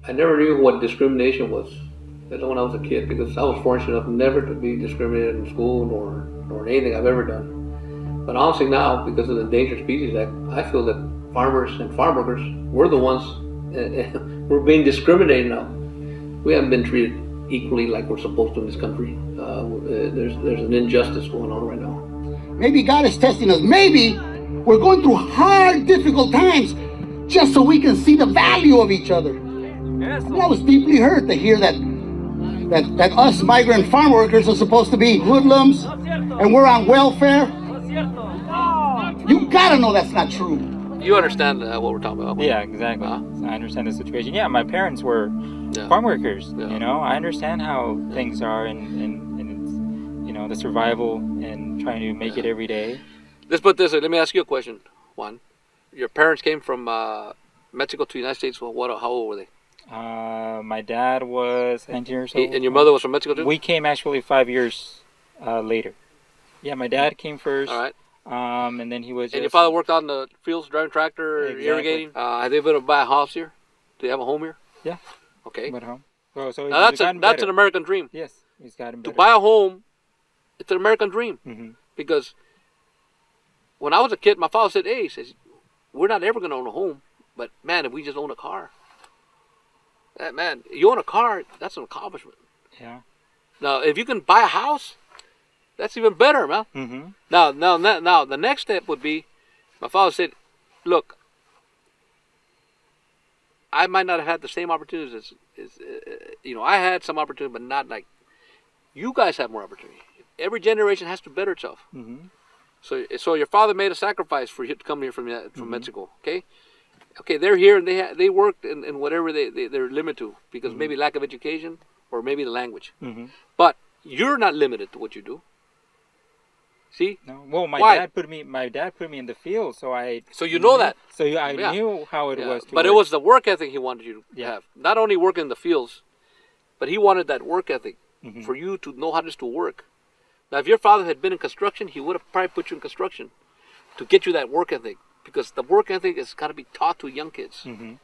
I never knew what discrimination was when I was a kid, because I was fortunate enough never to be discriminated in school nor in anything I've ever done. But honestly now, because of the Endangered Species Act, I feel that farmers and farm workers, we're the ones, we're being discriminated now. We haven't been treated equally like we're supposed to in this country. There's an injustice going on right now. Maybe God is testing us. Maybe we're going through hard, difficult times just so we can see the value of each other. I was deeply hurt to hear that us migrant farm workers are supposed to be hoodlums and we're on welfare. You gotta know that's not true. You understand what we're talking about? Yeah, exactly. I understand the situation. Yeah, my parents were farm workers. Yeah. You know, I understand how things are and it's, you know, the survival and trying to make it every day. Let's put this. Let me ask you a question, Juan. Your parents came from Mexico to the United States. How old were they? My dad was 19 years old. And your mother was from Mexico too? We came actually 5 years later. Yeah, my dad came first. All right. And then he was. And your father worked out in the fields, driving tractor, irrigating. Have they been able to buy a house here? Do they have a home here? Yeah. Okay. But home. Well, so now that's an American dream. Yes, he's gotten better. To buy a home, it's an American dream. Mm-hmm. Because when I was a kid, my father said, "Hey, he says, we're not ever going to own a home, but man, if we just own a car, man, you own a car, that's an accomplishment." Yeah. Now, if you can buy a house, that's even better, man. Mm-hmm. Now, the next step would be, my father said, "Look, I might not have had the same opportunities as I had some opportunity, but not like you guys have more opportunity. Every generation has to better itself." Mm-hmm. So your father made a sacrifice for you to come here from Mexico, okay? Okay, they're here and they worked in whatever they're limited to, because maybe lack of education or maybe the language. Mm-hmm. But you're not limited to what you do. See? No. Well, my dad put me in the field, so I. So you know that. So I knew how it was. But it was the work ethic he wanted you to have. Not only work in the fields, but he wanted that work ethic for you to know how to work. Now, if your father had been in construction, he would have probably put you in construction to get you that work ethic, because the work ethic has got to be taught to young kids. Mm-hmm.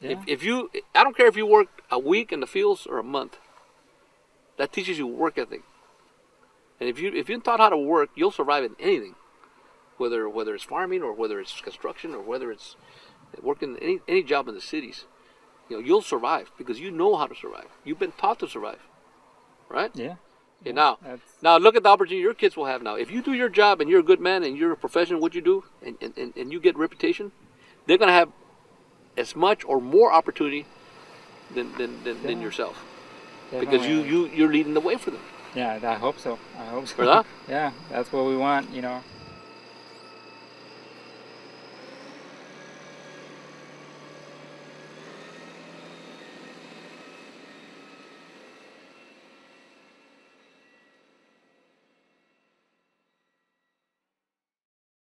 Yeah. I don't care if you work a week in the fields or a month. That teaches you work ethic. And if you're taught how to work, you'll survive in anything, whether it's farming or whether it's construction or whether it's working any job in the cities. You'll survive because you know how to survive. You've been taught to survive, right? Yeah. Okay, now look at the opportunity your kids will have now. If you do your job and you're a good man and you're a professional, what you do, and you get reputation, they're gonna have as much or more opportunity than yourself, because you're leading the way for them. Yeah, I hope so. Right? Yeah, that's what we want,